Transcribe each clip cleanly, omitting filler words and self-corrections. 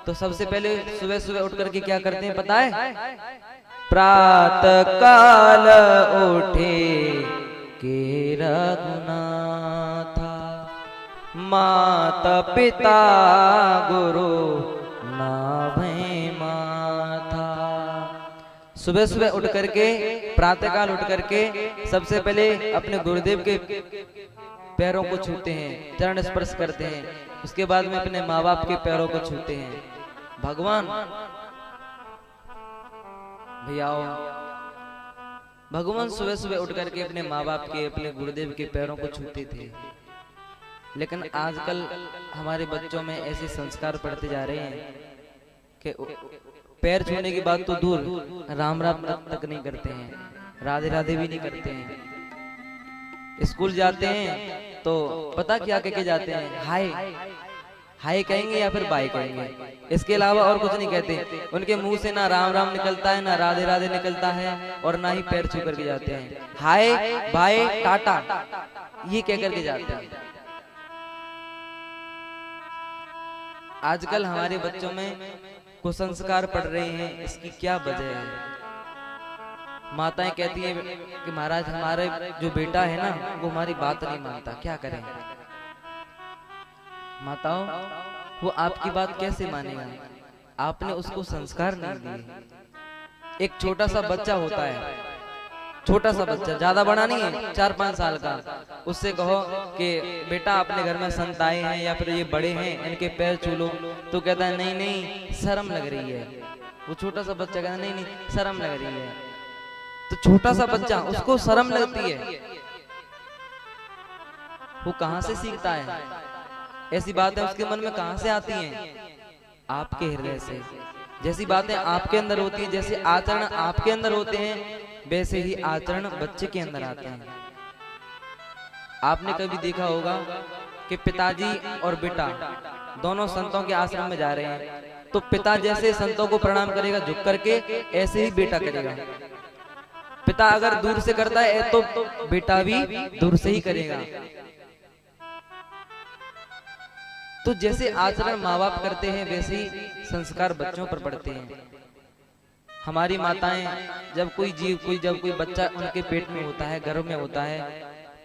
तो सबसे पहले सुबह सुबह उठ करके क्या करते हैं पता है? प्रातः काल उठे के रघुनाथा, माता पिता गुरु ना भय माथा। सुबह सुबह उठ करके, प्रातःकाल उठ करके सबसे पहले अपने गुरुदेव के पैरों को छूते हैं, चरण स्पर्श करते हैं। उसके बाद में अपने माँ बाप के पैरों को छूते हैं। भगवान भैयाओ, भगवान सुबह सुबह उठ करके अपने माँ बाप के, अपने गुरुदेव के पैरों को छूते थे। लेकिन आजकल हमारे बच्चों में ऐसे संस्कार पड़ते जा रहे हैं कि पैर छूने की बात तो दूर, राम राम तक नहीं करते हैं, राधे राधे भी नहीं करते हैं। स्कूल जाते हैं तो पता क्या कह के जाते हैं? हाय हाय कहेंगे या फिर बाय कहेंगे, इसके अलावा और कुछ नहीं कहते। उनके मुंह से ना राम राम निकलता है, ना राधे राधे निकलता है, और ना ही पैर छू करके जाते हैं। हाय बाय टाटा ये कह करके जाते हैं। आजकल हमारे बच्चों में कुसंस्कार पड़ रहे हैं, इसकी क्या वजह है? माताएं कहती हैं कि महाराज हमारे जो बेटा है ना वो हमारी बात नहीं मानता, क्या करें? माताओं, वो आपकी बात कैसे मानेगा? आपने उसको संस्कार नहीं दिए। एक छोटा सा बच्चा होता है, छोटा सा बच्चा, ज्यादा बड़ा नहीं है, 4-5 साल का, उससे कहो कि बेटा अपने घर में संत आए हैं या फिर ये बड़े हैं, इनके पैर छू लो, तो कहता है नहीं नहीं शर्म लग रही है। वो छोटा सा बच्चा कहता है नहीं नहीं शर्म लग रही है। तो छोटा सा बच्चा, उसको शर्म लगती है, वो कहां से सीखता है? ऐसी बातें उसके मन में कहां से आती हैं? आपके हृदय से। जैसी बातें आपके अंदर होती हैं, जैसे आचरण आपके अंदर होते हैं, वैसे ही आचरण बच्चे के अंदर आते हैं। आपने कभी देखा होगा कि पिताजी और बेटा दोनों संतों के आश्रम में जा रहे हैं, तो पिता जैसे संतों को प्रणाम करेगा झुक करके, ऐसे ही बेटा करेगा। पिता अगर दूर से करता है तो बेटा भी दूर से ही करेगा। तो जैसे आचरण माँ बाप करते हैं, वैसे ही संस्कार बच्चों पर पड़ते हैं। हमारी माताएं जब कोई बच्चा उनके पेट में होता है, गर्भ में होता है,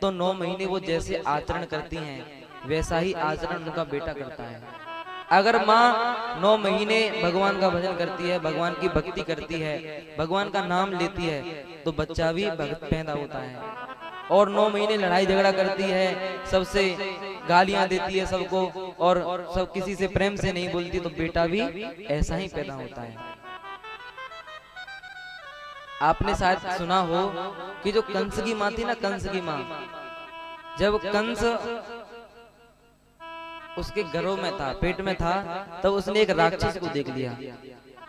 तो 9 महीने वो जैसे आचरण करती हैं, वैसा ही आचरण उनका बेटा करता है। अगर माँ 9 महीने भगवान का भजन करती है, भगवान की भक्ति करती है, भगवान का नाम लेती है, तो बच्चा भी भक्त पैदा होता है। और 9 महीने लड़ाई झगड़ा करती है, सबसे गालियां देती है सबको, और सब किसी से प्रेम से नहीं बोलती, तो बेटा भी ऐसा ही पैदा होता है। आपने शायद सुना हो कि जो कंस की माँ थी ना, कंस की माँ, जब कंस उसके गर्भ में था, पेट में था, तब उसने एक राक्षस को देख लिया।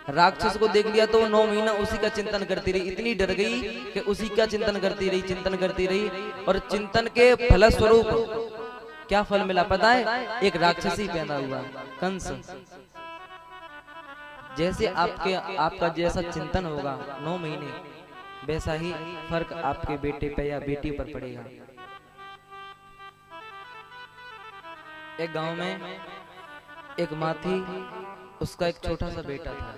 राक्षस को देख लिया तो वो 9 महीना उसी का चिंतन करती रही, इतनी डर गई कि उसी का चिंतन करती रही, और चिंतन के फलस्वरूप क्या फल मिला पता है? एक राक्षसी पैदा हुआ, कंस। जैसे आपका जैसा चिंतन होगा 9 महीने, वैसा ही फर्क आपके बेटे पे या बेटी पर पड़ेगा। एक गांव में एक माँ थी, उसका एक छोटा सा बेटा था।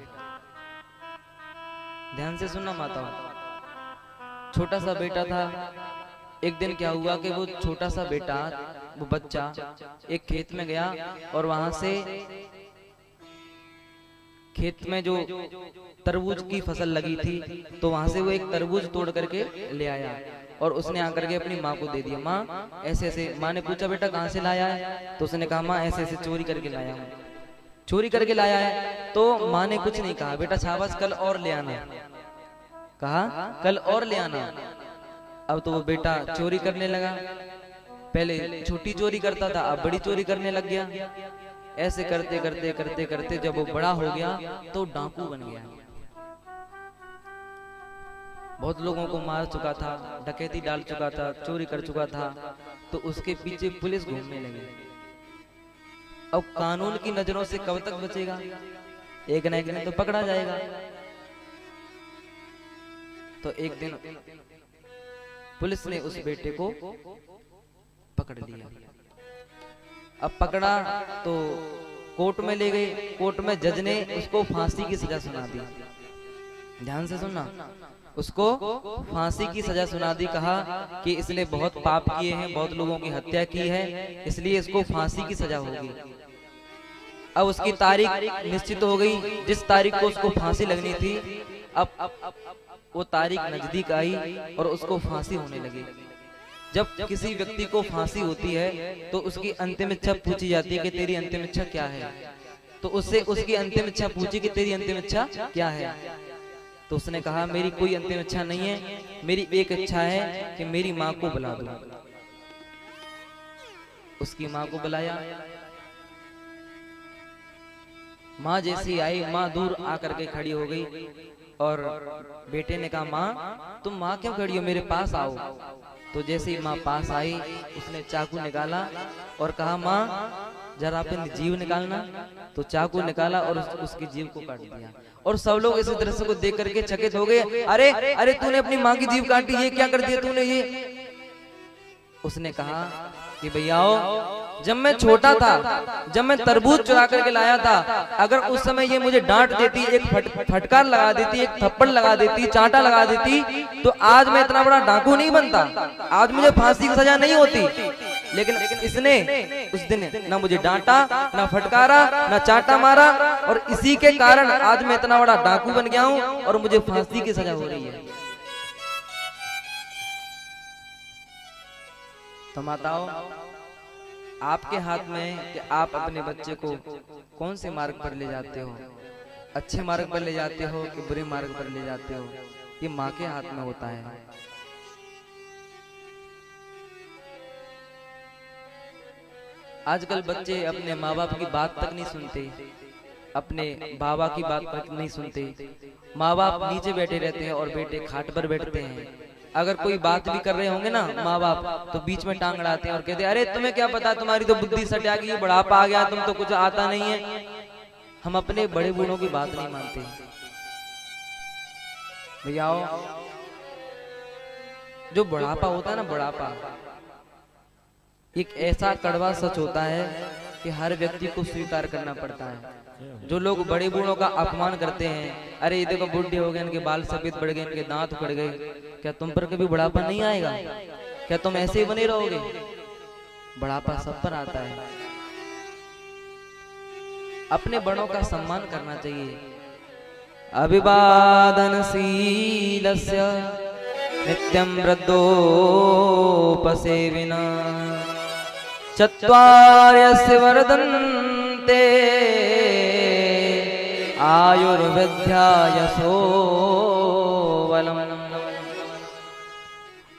ध्यान से सुनना माताओं, छोटा सा बेटा था। एक दिन क्या हुआ कि वो छोटा सा बेटा, वो बच्चा एक खेत में गया, और वहां से खेत में जो तरबूज की फसल लगी थी, तो वहां से वो एक तरबूज तोड़ करके ले आया, और उसने आकर के अपनी माँ को दे दिया। माँ ऐसे ऐसे, माँ ने पूछा बेटा कहाँ से लाया है? तो उसने कहा माँ ऐसे ऐसे चोरी करके लाया हूँ। चोरी करके लाया है? तो माँ ने कुछ नहीं कहा, बेटा शाबाश कल और ले आना। कहा कल और ले आना। अब तो वो बेटा चोरी करने लगा। पहले छोटी चोरी करता था, अब बड़ी चोरी करने लग गया। ऐसे करते करते करते करते जब वो बड़ा हो गया तो डाकू बन गया। बहुत लोगों को मार चुका था, डकैती डाल चुका था, चोरी कर चुका था, तो उसके पीछे पुलिस घूमने लगी। अब कानून की नजरों से कब तक बचेगा? एक न एक दिन तो पकड़ा जाएगा। तो एक दिन पुलिस ने उस बेटे को पकड़ लिया। अब पकड़ा तो कोर्ट में ले गए, कोर्ट में जज ने उसको फांसी की सजा सुना दी। ध्यान से सुनना, उसको फांसी की सजा सुना दी। कहा कि इसने बहुत पाप किए हैं, बहुत लोगों की हत्या की है, इसलिए इसको फांसी की सजा होगी। अब उसकी तारीख निश्चित हो गई, जिस तारीख को उसको फांसी लगनी थी। अब वो तारीख नजदीक आई और उसको फांसी होने लगी। जब किसी व्यक्ति को फांसी होती है तो उसकी अंतिम इच्छा पूछी जाती है कि तेरी अंतिम इच्छा क्या है। तो उससे उसकी अंतिम इच्छा पूछी कि तेरी अंतिम इच्छा क्या है। तो उसने कहा मेरी कोई अंतिम इच्छा नहीं है, मेरी एक इच्छा है कि मेरी माँ को बुला दो। उसकी माँ को बुलाया। माँ जैसी आई, माँ दूर आकर के खड़ी हो गई और बेटे ने कहा माँ तुम माँ क्यों खड़ी हो, मेरे पास आओ। तो जैसे ही माँ पास आई, उसने चाकू निकाला और कहा माँ जरा अपनी जीव निकालना। तो चाकू निकाला और उसकी जीव को काट दिया। और सब लोग इस दृश्य को देख करके चकित हो गए, अरे अरे तूने अपनी माँ की जीव काटी, ये क्या कर दिया तूने ये। उसने कहा कि भैया जब मैं छोटा था, जब मैं तरबूज चुरा करके लाया था, अगर उस समय ये मुझे डांट देती, एक फटकार लगा देती, एक थप्पड़ लगा देती, चांटा लगा देती, तो आज मैं इतना बड़ा डाकू नहीं बनता, आज मुझे फांसी की सजा नहीं होती। लेकिन इसने उस दिन ना मुझे डांटा, ना फटकारा, ना चांटा मारा, और इसी के कारण आज मैं इतना बड़ा डाकू बन गया हूँ और मुझे फांसी की सजा हो रही है। तो माताओं, आपके हाथ में कि आप अपने बच्चे को कौन से मार्ग पर ले जाते हो, अच्छे मार्ग पर ले जाते हो कि बुरे मार्ग पर ले जाते हो, ये माँ के हाथ में होता है। आजकल बच्चे अपने माँ बाप की बात तक नहीं सुनते, अपने बाबा की बात तक नहीं सुनते। माँ बाप नीचे बैठे रहते हैं और बेटे खाट पर बैठते हैं। अगर कोई बात भी कर रहे होंगे ना माँ बाप, तो बीच में टांग अड़ाते हैं और कहते हैं अरे तुम्हें क्या पता, तुम्हारी तो बुद्धि सटा गई, बुढ़ापा आ गया, तुम तो कुछ आता नहीं है। हम अपने बड़े बूढ़ों की बात नहीं मानते। भैया जो बुढ़ापा होता है ना, बुढ़ापा एक ऐसा कड़वा सच होता है कि हर व्यक्ति को स्वीकार करना पड़ता है। जो लोग बड़े बूढ़ों का अपमान करते हैं, अरे ये देखो बुढ़े हो गए, इनके बाल सफेद पड़ गए, इनके दांत उखड़ गए, क्या तुम पर कभी बुढ़ापा नहीं आएगा? क्या तुम ऐसे ही बने रहोगे? बुढ़ापा सब पर आता है। अपने बड़ों का सम्मान करना चाहिए। अभिवादनशीलस्य नित्यं वृद्धोपसेविना चत्वार्यस्य वर्धन्ते आयुर्विद्या यशोबलम्।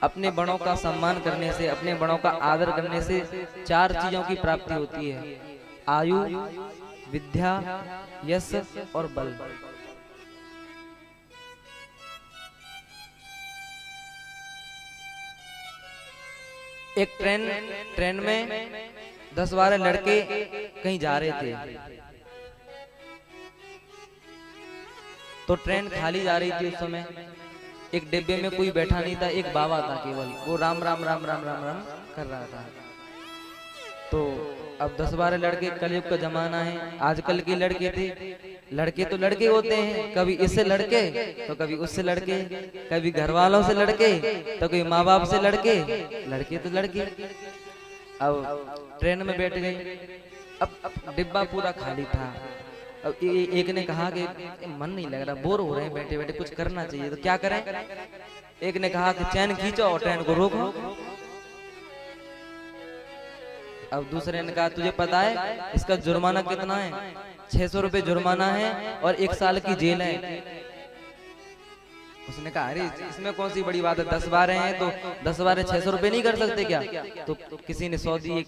अपने बड़ों का सम्मान करने से, अपने बड़ों का आदर करने से 4 चीजों की प्राप्ति होती है: आयु, विद्या, यश और बल। एक ट्रेन में 10-12 लड़के कहीं जा रहे थे, तो ट्रेन खाली जा रही थी। उस समय एक डिब्बे में कोई बैठा नहीं था, एक बाबा था केवल, वो राम राम राम राम राम राम कर रहा था। तो अब 10-12 लड़के, कलयुग का जमाना है, आजकल के लड़के थे, लड़के तो लड़के होते हैं, कभी इससे लड़के तो कभी उससे लड़के, कभी घर वालों से लड़के तो कभी माँ बाप से लड़के, लड़के तो लड़के। अब ट्रेन में बैठ गए, अब डिब्बा पूरा खाली था। अब एक ने कहा कि मन नहीं लग रहा, बोर हो रहे हैं बैठे बैठे, कुछ करना चाहिए, तो क्या करें? एक ने कहा कि चैन खींचो और ट्रेन को रोको। अब दूसरे ने कहा तुझे पता है इसका जुर्माना कितना है? 600 रुपए जुर्माना है और 1 साल की जेल है। उसने कहा अरे इसमें कौन सी बड़ी बात है, 10-12 हैं तो 10-12 600 रुपए नहीं कर सकते क्या? तो किसी ने 100 दिए,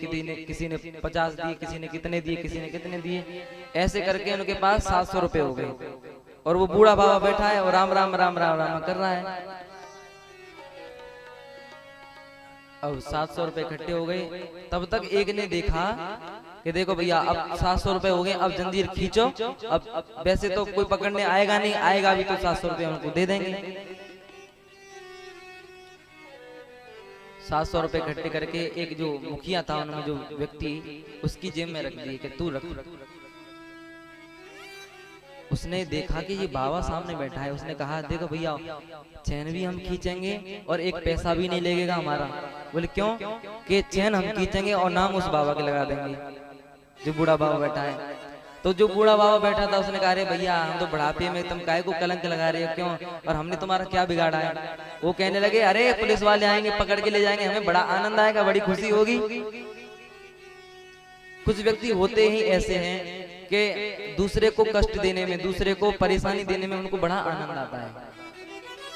किसी ने 50 दिए, किसी ने कितने दिए, किसी ने कितने दिए, ऐसे करके उनके पास 700 रुपए हो गए। और वो बूढ़ा बाबा बैठा है और राम राम राम राम राम कर रहा है। अब 700 रुपए इकट्ठे हो गए। तब तक एक ने देखा कि देखो भैया अब 700 रुपए हो गए, अब जंजीर खींचो। अब वैसे तो कोई पकड़ने आएगा नहीं, आएगा भी तो 700 रुपए उनको दे देंगे। 700 रुपए इकट्ठे करके एक जो मुखिया था, उनमें जो व्यक्ति, उसकी जेब में रख दिए कि तू रख। उसने देखा कि ये बाबा सामने बैठा है। उसने कहा देखो भैया, चैन भी हम खींचेंगे और एक पैसा भी नहीं लगेगा हमारा। बोले क्यों? कि चैन हम खींचेंगे और नाम उस बाबा के लगा देंगे, जो बूढ़ा बाबा बैठा है। तो जो बूढ़ा बाबा बैठा था उसने कहा अरे भैया, हम तो बुढ़ापे में, तुम काहे को कलंक लगा रहे हो, क्यों, और हमने तुम्हारा क्या बिगाड़ा है? वो कहने लगे अरे पुलिस वाले आएंगे, पकड़ के ले जाएंगे, हमें बड़ा आनंद आएगा, बड़ी खुशी होगी। कुछ व्यक्ति होते ही ऐसे हैं कि दूसरे को कष्ट देने में, दूसरे को परेशानी देने में उनको बड़ा आनंद आता है।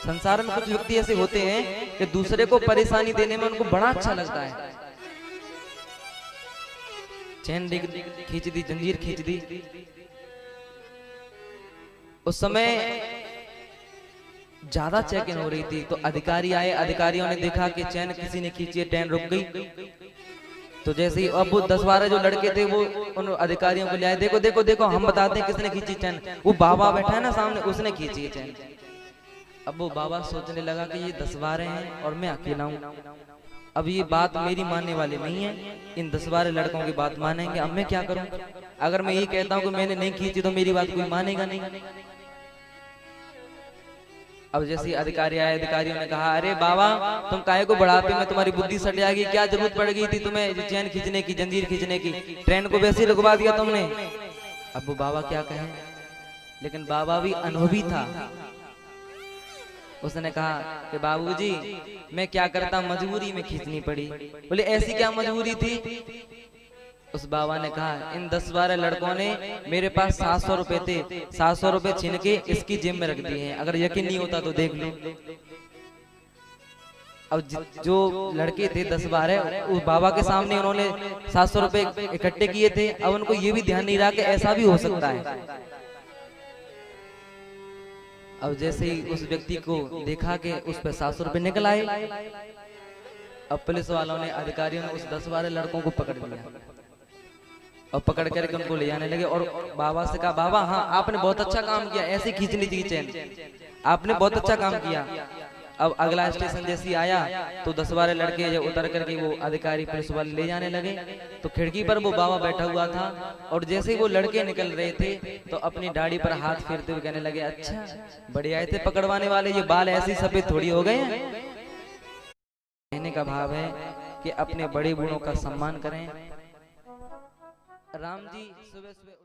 संसार में कुछ व्यक्ति ऐसे होते हैं कि दूसरे को परेशानी देने में उनको बड़ा अच्छा लगता है। चैन खींच दी, जंजीर खींच दी। उस समय ज्यादा चेकिंग हो रही थी, तो अधिकारी आए। अधिकारियों ने देखा कि चैन किसी ने खींची, ट्रेन रुक गई। तो जैसे ही अब वो 10-12 जो लड़के थे वो उन अधिकारियों को ले आए, देखो देखो देखो, हम बताते हैं किसने खींची चैन। वो बाबा बैठा है ना सामने, उसने खींची चैन। अब वो बाबा सोचने लगा कि ये 10-12 हैं और मैं अकेला हूँ, अब ये बात मेरी मानने वाले नहीं है, इन 10-12 लड़कों की बात मानेंगे। अब मैं क्या करूं? अगर मैं ये कहता हूं कि मैंने नहीं खींची तो मेरी बात कोई मानेगा नहीं। अब जैसे अधिकारी आए, अधिकारियों ने कहा अरे बाबा, तुम काहे को बुढ़ापे में तुम्हारी बुद्धि सट जाएगी, क्या जरूरत पड़ गई थी तुम्हें चैन खींचने की, जंजीर खींचने की, ट्रेन को वैसे ही रुकवा दिया तुमने। अब वो बाबा क्या कहें, लेकिन बाबा भी अनुभवी था। उसने कहा कि बाबूजी, मैं क्या करता, मजबूरी में खींचनी पड़ी। बोले ऐसी क्या मजबूरी थी? उस बाबा ने कहा इन 10-12 लड़कों ने मेरे पास 700 रुपए थे, 700 रुपए छीन के इसकी जेब में रख दिए हैं, अगर यकीन नहीं होता तो देख लो। अब जो लड़के थे 10-12, उस बाबा के सामने उन्होंने 700 रुपए इकट्ठे किए थे। अब उनको ये भी ध्यान नहीं रहा कि ऐसा भी हो सकता है। अब जैसे ही उस व्यक्ति को देखा कि उस पर 700 रुपए निकल आए, अब पुलिस वालों ने, अधिकारियों ने उस 10-12 लड़कों को पकड़ लिया और पकड़ करके उनको ले जाने लगे। और बाबा से कहा बाबा, हाँ आपने बहुत अच्छा काम किया, ऐसे खींचनी थी चैन, आपने बहुत अच्छा काम किया। अब अगला स्टेशन जैसे आया तो 10-12 लड़के जब उतर करके वो अधिकारी पुलिस वाले ले जाने लगे, तो खिड़की पर वो बाबा बैठा हुआ था। और जैसे ही वो लड़के निकल रहे थे तो अपनी दाढ़ी पर हाथ फेरते हुए कहने लगे अच्छा बढ़िया आए थे पकड़वाने वाले, ये बाल ऐसे सफेद थोड़ी हो गए हैं। कहने का भाव है कि अपने बड़े बूढ़ों का सम्मान करें। राम जी सुबह सुबह